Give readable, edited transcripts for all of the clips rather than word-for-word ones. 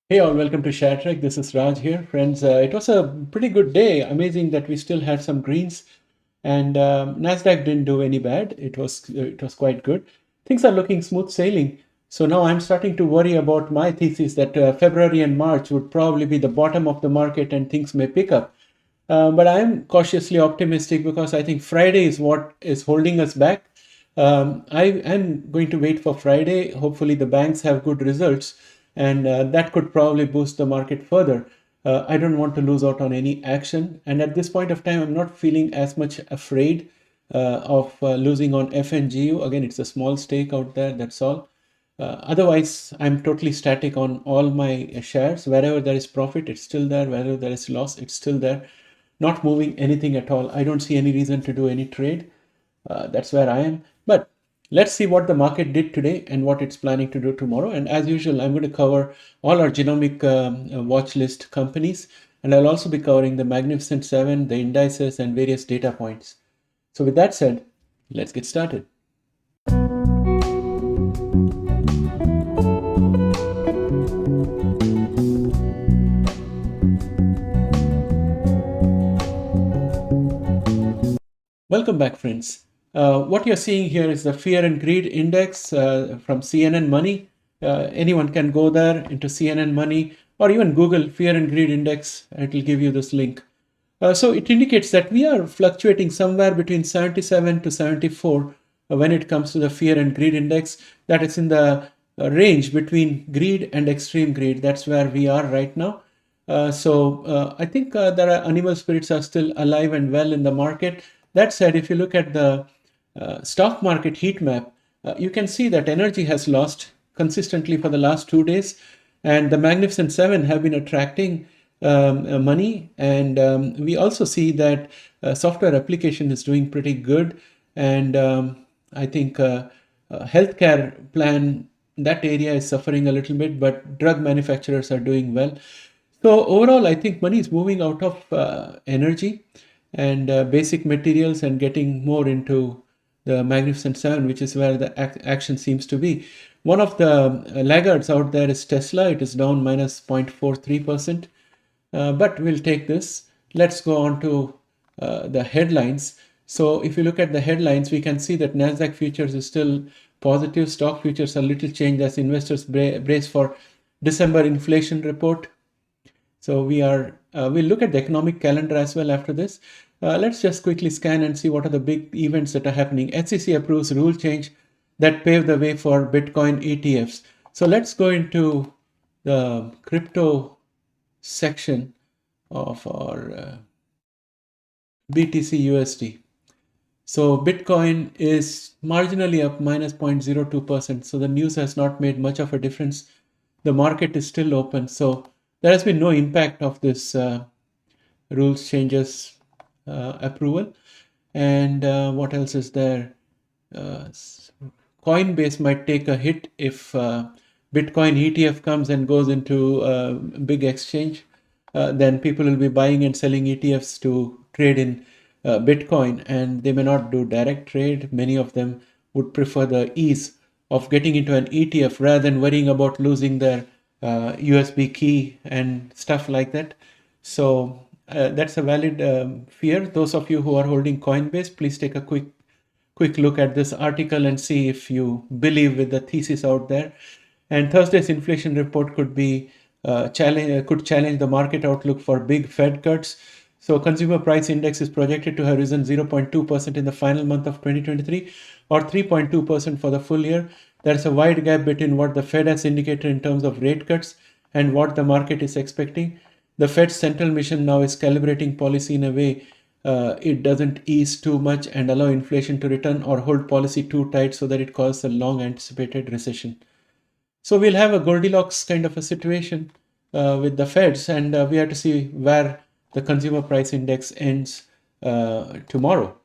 Hey all, welcome to ShareTreck. This is Raj here. Friends, it was a pretty good day. Amazing that we still had some greens and Nasdaq didn't do any bad. It was quite good. Things are looking smooth sailing. So now I'm starting to worry about my thesis that February and March would probably be the bottom of the market and things may pick up. But I'm cautiously optimistic because I think Friday is what is holding us back. I'm going to wait for Friday. Hopefully, the banks have good results, and that could probably boost the market further. I don't want to lose out on any action. And at this point of time, I'm not feeling as much afraid of losing on FNGU. Again, it's a small stake out there, that's all. Otherwise, I'm totally static on all my shares. Wherever there is profit, it's still there. Wherever there is loss, it's still there. Not moving anything at all. I don't see any reason to do any trade. That's where I am. But let's see what the market did today and what it's planning to do tomorrow. And as usual, I'm going to cover all our genomic watch list companies. And I'll also be covering the Magnificent Seven, the indices, and various data points. So with that said, let's get started. Welcome back, friends. What you're seeing here is the Fear and Greed Index from CNN Money. Anyone can go there into CNN Money or even Google Fear and Greed Index. It will give you this link. So it indicates that we are fluctuating somewhere between 77 to 74 when it comes to the Fear and Greed Index. That is in the range between greed and extreme greed. That's where we are right now. I think there are animal spirits are still alive and well in the market. That said, if you look at the stock market heat map, you can see that energy has lost consistently for the last 2 days, and the Magnificent Seven have been attracting money. And we also see that software application is doing pretty good. And I think healthcare plan, that area is suffering a little bit, but drug manufacturers are doing well. So overall, I think money is moving out of energy and basic materials and getting more into the Magnificent Seven, which is where the action seems to be. One of the laggards out there is Tesla. It is down minus 0.43%. But we'll take this. Let's go on to the headlines. So if you look at the headlines, we can see that Nasdaq futures is still positive. Stock futures are little changed as investors brace for December inflation report. So we'll look at the economic calendar as well after this. Let's just quickly scan and see what are the big events that are happening. SEC approves rule change that pave the way for Bitcoin ETFs. So let's go into the crypto section of our BTC USD. So Bitcoin is marginally up minus 0.02%. So the news has not made much of a difference. The market is still open. So there has been no impact of this rules changes approval. And what else is there? Coinbase might take a hit if Bitcoin ETF comes and goes into a big exchange. Then people will be buying and selling ETFs to trade in Bitcoin, and they may not do direct trade. Many of them would prefer the ease of getting into an ETF rather than worrying about losing their USB key and stuff like that. So that's a valid fear. Those of you who are holding Coinbase, please take a quick look at this article and see if you believe with the thesis out there. And Thursday's inflation report could be challenge the market outlook for big Fed cuts. So consumer price index is projected to have risen 0.2% in the final month of 2023 or 3.2% for the full year. There's a wide gap between what the Fed has indicated in terms of rate cuts and what the market is expecting. The Fed's central mission now is calibrating policy in a way it doesn't ease too much and allow inflation to return or hold policy too tight so that it causes a long anticipated recession. So we'll have a Goldilocks kind of a situation with the Feds, and we have to see where the consumer price index ends tomorrow.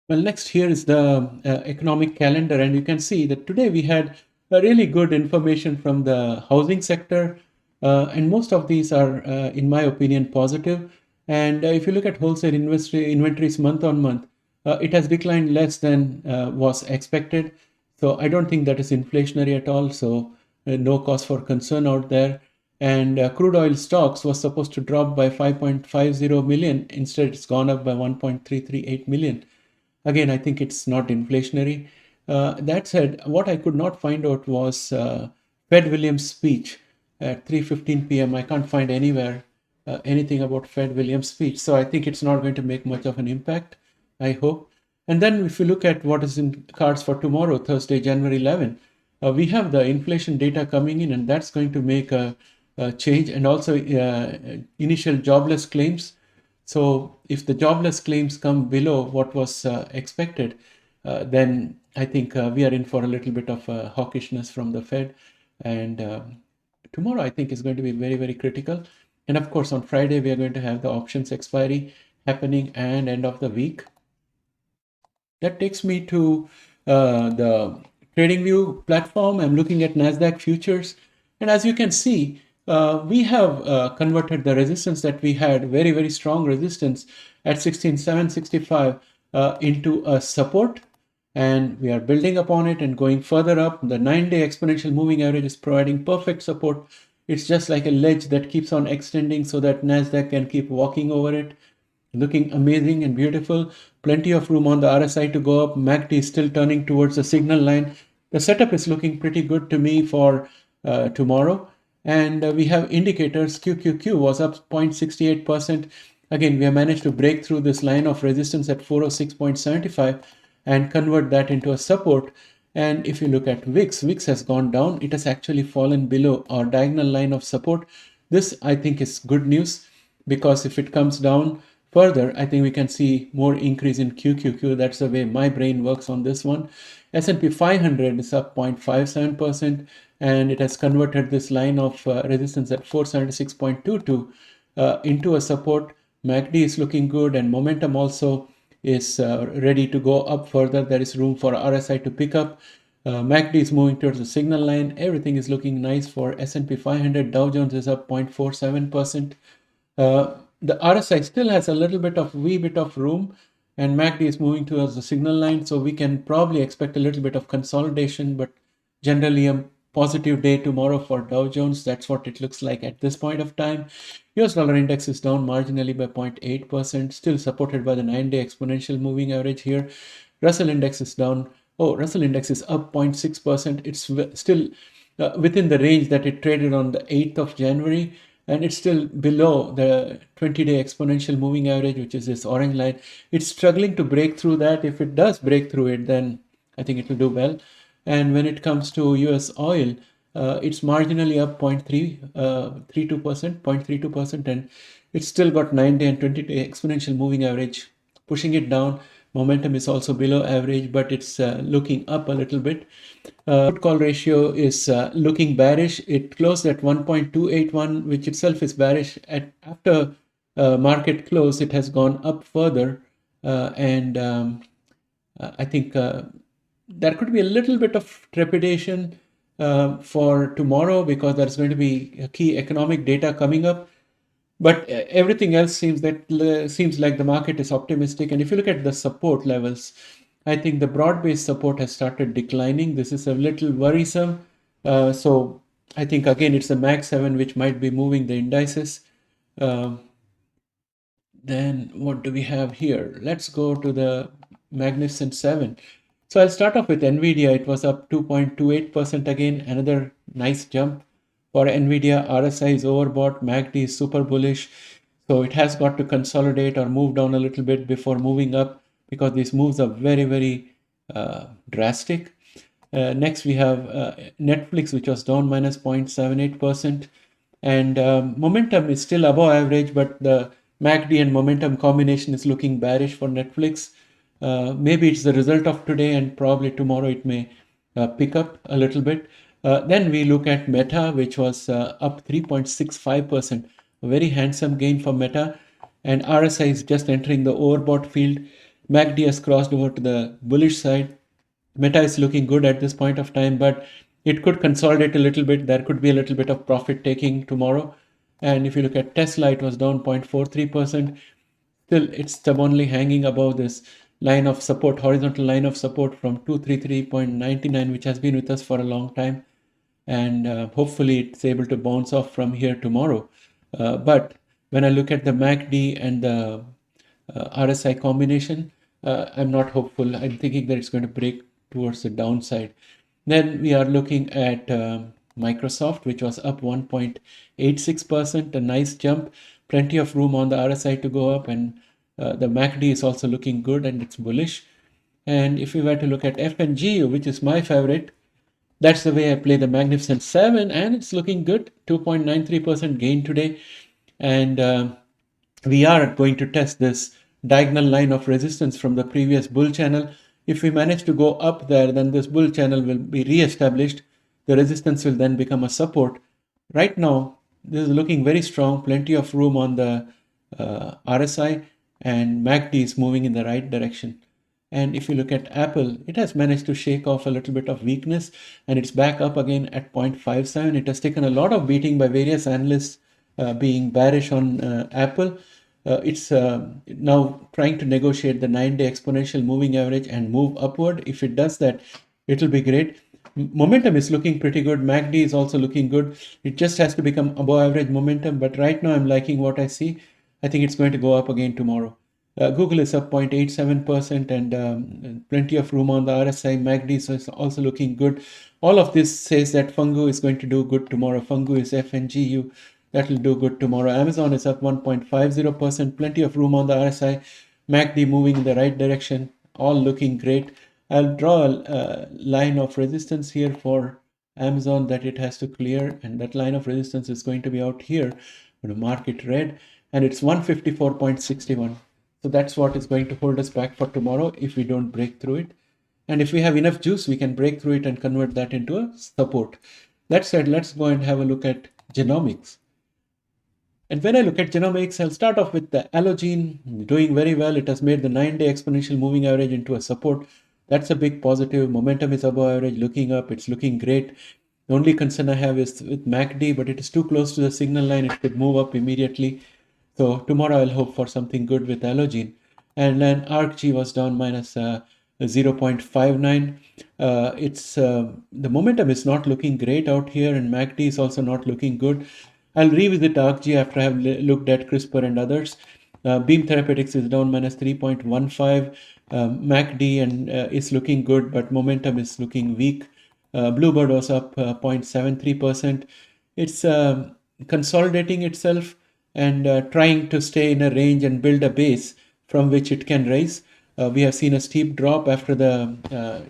Well, next here is the economic calendar, and you can see that today we had a really good information from the housing sector, and most of these are, in my opinion, positive. And if you look at wholesale inventories month on month, it has declined less than was expected. So I don't think that is inflationary at all. So no cause for concern out there. And crude oil stocks was supposed to drop by 5.50 million. Instead, it's gone up by 1.338 million. Again, I think it's not inflationary. That said, what I could not find out was Fed Williams' speech at 3:15 p.m. I can't find anywhere anything about Fed Williams' speech. So I think it's not going to make much of an impact, I hope. And then if you look at what is in cards for tomorrow, Thursday, January 11, we have the inflation data coming in, and that's going to make a change, and also initial jobless claims. So if the jobless claims come below what was expected, then I think we are in for a little bit of hawkishness from the Fed. And tomorrow, I think, is going to be very, very critical. And of course, on Friday, we are going to have the options expiry happening and end of the week. That takes me to the TradingView platform. I'm looking at Nasdaq futures. And as you can see, we have converted the resistance that we had, very, very strong resistance at 16,765 into a support. And we are building upon it and going further up. The 9-day exponential moving average is providing perfect support. It's just like a ledge that keeps on extending so that Nasdaq can keep walking over it. Looking amazing and beautiful. Plenty of room on the RSI to go up. MACD is still turning towards the signal line. The setup is looking pretty good to me for tomorrow. And we have indicators. QQQ was up 0.68%. Again, we have managed to break through this line of resistance at 406.75 and convert that into a support. And if you look at VIX, VIX has gone down. It has actually fallen below our diagonal line of support. This, I think, is good news, because if it comes down further, I think we can see more increase in QQQ. That's the way my brain works on this one. S&P 500 is up 0.57%, and it has converted this line of resistance at 476.22 into a support. MACD is looking good, and momentum also is ready to go up further. There is room for RSI to pick up. MACD is moving towards the signal line. Everything is looking nice for S&P 500. Dow Jones is up 0.47%. The RSI still has a little bit of wee bit of room, and MACD is moving towards the signal line, so we can probably expect a little bit of consolidation, but generally a positive day tomorrow for Dow Jones. That's what it looks like at this point of time. US dollar index is down marginally by 0.8%, still supported by the 9-day exponential moving average here. Russell index is down. Oh, Russell index is up 0.6%. It's still within the range that it traded on the 8th of January. And it's still below the 20-day exponential moving average, which is this orange line. It's struggling to break through that. If it does break through it, then I think it will do well. And when it comes to US oil, it's marginally up 0.32%, and it's still got 9-day and 20-day exponential moving average pushing it down. Momentum is also below average, but it's looking up a little bit. Put call ratio is looking bearish. It closed at 1.281, which itself is bearish. After market close, it has gone up further, and I think there could be a little bit of trepidation for tomorrow, because there's going to be a key economic data coming up. But everything else seems like the market is optimistic. And if you look at the support levels, I think the broad-based support has started declining. This is a little worrisome. So I think, again, it's the MAG 7 which might be moving the indices. Then what do we have here? Let's go to the Magnificent 7. So I'll start off with NVDA. It was up 2.28% again, another nice jump. For NVIDIA, RSI is overbought, MACD is super bullish. So it has got to consolidate or move down a little bit before moving up, because these moves are very, very drastic. Next, we have Netflix, which was down minus 0.78%. And momentum is still above average, but the MACD and momentum combination is looking bearish for Netflix. Maybe it's the result of today, and probably tomorrow it may pick up a little bit. Then we look at Meta, which was up 3.65%, a very handsome gain for Meta. And RSI is just entering the overbought field. MACD has crossed over to the bullish side. Meta is looking good at this point of time, but it could consolidate a little bit. There could be a little bit of profit taking tomorrow. And if you look at Tesla, it was down 0.43%. Still, it's stubbornly hanging above this line of support, horizontal line of support from 233.99, which has been with us for a long time. and hopefully it's able to bounce off from here tomorrow. But when I look at the MACD and the RSI combination, I'm not hopeful. I'm thinking that it's going to break towards the downside. Then we are looking at Microsoft, which was up 1.86%, a nice jump, plenty of room on the RSI to go up, and the MACD is also looking good and it's bullish. And if we were to look at FNGU, which is my favorite, that's the way I play the Magnificent 7, and it's looking good, 2.93% gain today. And we are going to test this diagonal line of resistance from the previous bull channel. If we manage to go up there, then this bull channel will be re-established. The resistance will then become a support. Right now, this is looking very strong, plenty of room on the RSI, and MACD is moving in the right direction. And if you look at Apple, it has managed to shake off a little bit of weakness, and it's back up again at 0.57. It has taken a lot of beating by various analysts being bearish on Apple. It's now trying to negotiate the 9-day exponential moving average and move upward. If it does that, it'll be great. Momentum is looking pretty good. MACD is also looking good. It just has to become above average momentum. But right now, I'm liking what I see. I think it's going to go up again tomorrow. Google is up 0.87% and plenty of room on the RSI. MACD is also looking good. All of this says that FNGU is going to do good tomorrow. FNGU is FNGU. That will do good tomorrow. Amazon is up 1.50%. Plenty of room on the RSI. MACD moving in the right direction. All looking great. I'll draw a line of resistance here for Amazon that it has to clear. And that line of resistance is going to be out here. I'm going to mark it red. And it's 154.61. So that's what is going to hold us back for tomorrow if we don't break through it. And if we have enough juice, we can break through it and convert that into a support. That said, let's go and have a look at genomics. And when I look at genomics, I'll start off with the ALLO gene doing very well. It has made the 9-day exponential moving average into a support. That's a big positive. Momentum is above average, looking up. It's looking great. The only concern I have is with MACD, but it is too close to the signal line. It could move up immediately. So tomorrow I'll hope for something good with ALLO gene. And then ARKG was down minus 0.59. The momentum is not looking great out here, and MACD is also not looking good. I'll revisit ARKG after I have looked at CRISPR and others. Beam Therapeutics is down minus 3.15. MACD and is looking good, but momentum is looking weak. Bluebird was up 0.73%. It's consolidating itself and trying to stay in a range and build a base from which it can rise. We have seen a steep drop after the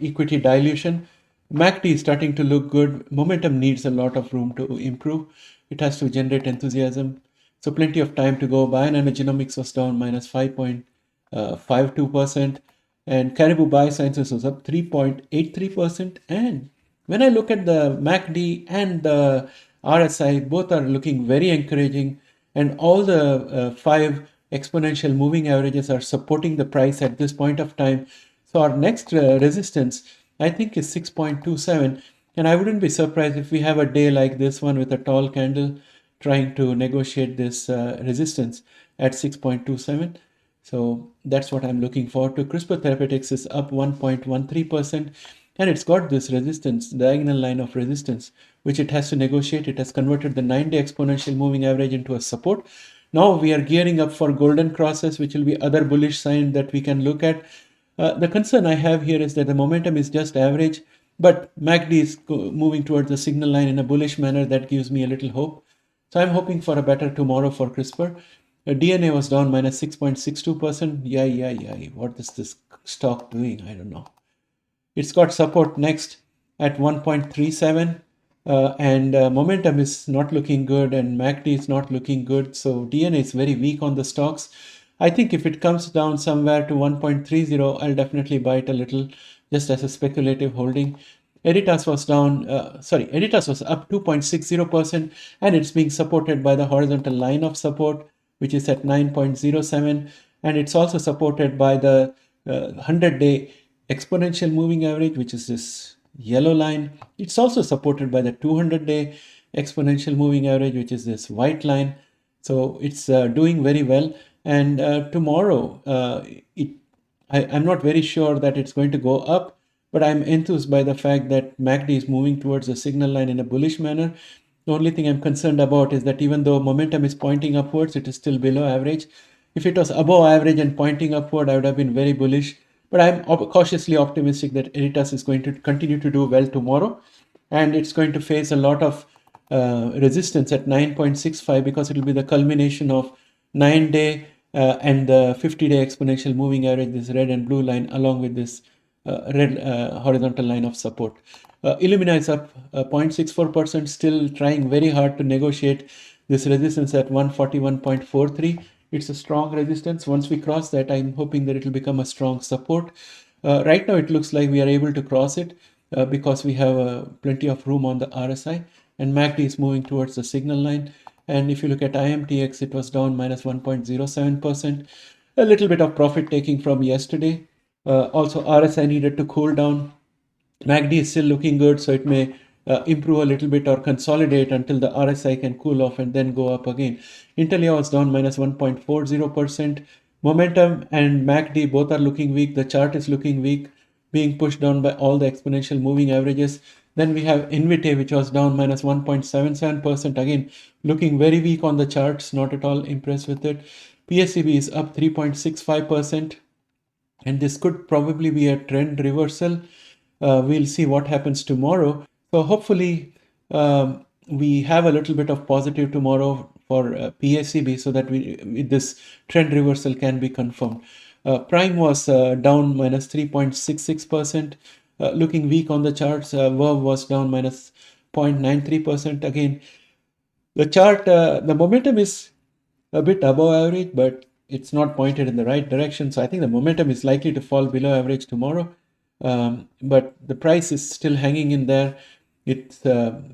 equity dilution. MACD is starting to look good. Momentum needs a lot of room to improve. It has to generate enthusiasm. So plenty of time to go by. And genomics was down minus 5.52%. And Caribou Biosciences was up 3.83%. And when I look at the MACD and the RSI, both are looking very encouraging. And all the 5 exponential moving averages are supporting the price at this point of time. So our next resistance, I think, is 6.27. And I wouldn't be surprised if we have a day like this one with a tall candle trying to negotiate this resistance at 6.27. So that's what I'm looking forward to. CRISPR Therapeutics is up 1.13%. And it's got this resistance, diagonal line of resistance, which it has to negotiate. It has converted the 9-day exponential moving average into a support. Now we are gearing up for golden crosses, which will be other bullish sign that we can look at. The concern I have here is that the momentum is just average, but MACD is moving towards the signal line in a bullish manner. That gives me a little hope. So I'm hoping for a better tomorrow for CRISPR. DNA was down minus 6.62%. Yeah. What is this stock doing? I don't know. It's got support next at 1.37 and momentum is not looking good and MACD is not looking good. So DNA is very weak on the stocks. I think if it comes down somewhere to 1.30, I'll definitely buy it a little just as a speculative holding. Editas was Editas was up 2.60% and it's being supported by the horizontal line of support, which is at 9.07. And it's also supported by the 100-day exponential moving average, which is this yellow line. It's also supported by the 200-day exponential moving average, which is this white line. So it's doing very well. And tomorrow, I'm not very sure that it's going to go up, but I'm enthused by the fact that MACD is moving towards the signal line in a bullish manner. The only thing I'm concerned about is that even though momentum is pointing upwards, it is still below average. If it was above average and pointing upward, I would have been very bullish. But I'm cautiously optimistic that Editas is going to continue to do well tomorrow. And it's going to face a lot of resistance at 9.65 because it will be the culmination of 9-day and the 50-day exponential moving average, this red and blue line, along with this red horizontal line of support. Illumina is up 0.64%, still trying very hard to negotiate this resistance at 141.43. It's a strong resistance. Once we cross that, I'm hoping that it will become a strong support. Right now, it looks like we are able to cross it because we have plenty of room on the RSI, and MACD is moving towards the signal line. And if you look at IMTX, it was down minus 1.07%. A little bit of profit taking from yesterday. Also, RSI needed to cool down. MACD is still looking good, so it may improve a little bit or consolidate until the RSI can cool off and then go up again. NTLA was down minus 1.40%. Momentum and MACD both are looking weak. The chart is looking weak, being pushed down by all the exponential moving averages. Then we have NVTA, which was down minus 1.77%. Again, looking very weak on the charts, not at all impressed with it. PACB is up 3.65%. And this could probably be a trend reversal. We'll see what happens tomorrow. So hopefully we have a little bit of positive tomorrow for PACB so that this trend reversal can be confirmed. Prime was down minus 3.66%, looking weak on the charts. VERV was down minus 0.93%. Again, the chart, the momentum is a bit above average, but it's not pointed in the right direction. So I think the momentum is likely to fall below average tomorrow. But the price is still hanging in there. It's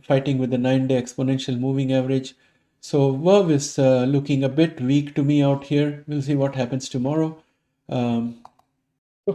fighting with the 9-day exponential moving average. So VERV is looking a bit weak to me out here. We'll see what happens tomorrow. So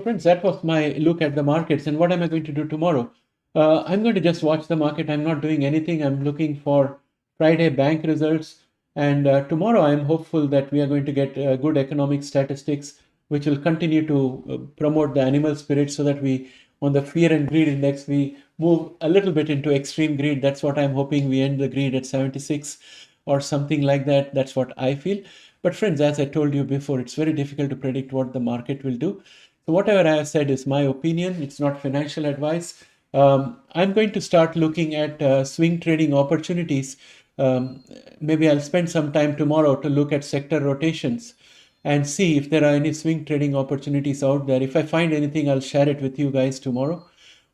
friends, that was my look at the markets. And what am I going to do tomorrow? I'm going to just watch the market. I'm not doing anything. I'm looking for Friday bank results. And tomorrow, I'm hopeful that we are going to get good economic statistics, which will continue to promote the animal spirit so that we, on the fear and greed index, we move a little bit into extreme greed. That's what I'm hoping. We end the greed at 76 or something like that. That's what I feel. But friends, as I told you before, it's very difficult to predict what the market will do. So whatever I have said is my opinion. It's not financial advice. I'm going to start looking at swing trading opportunities. Maybe I'll spend some time tomorrow to look at sector rotations and see if there are any swing trading opportunities out there. If I find anything, I'll share it with you guys tomorrow.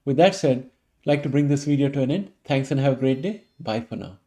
With that said, I'd like to bring this video to an end. Thanks and have a great day. Bye for now.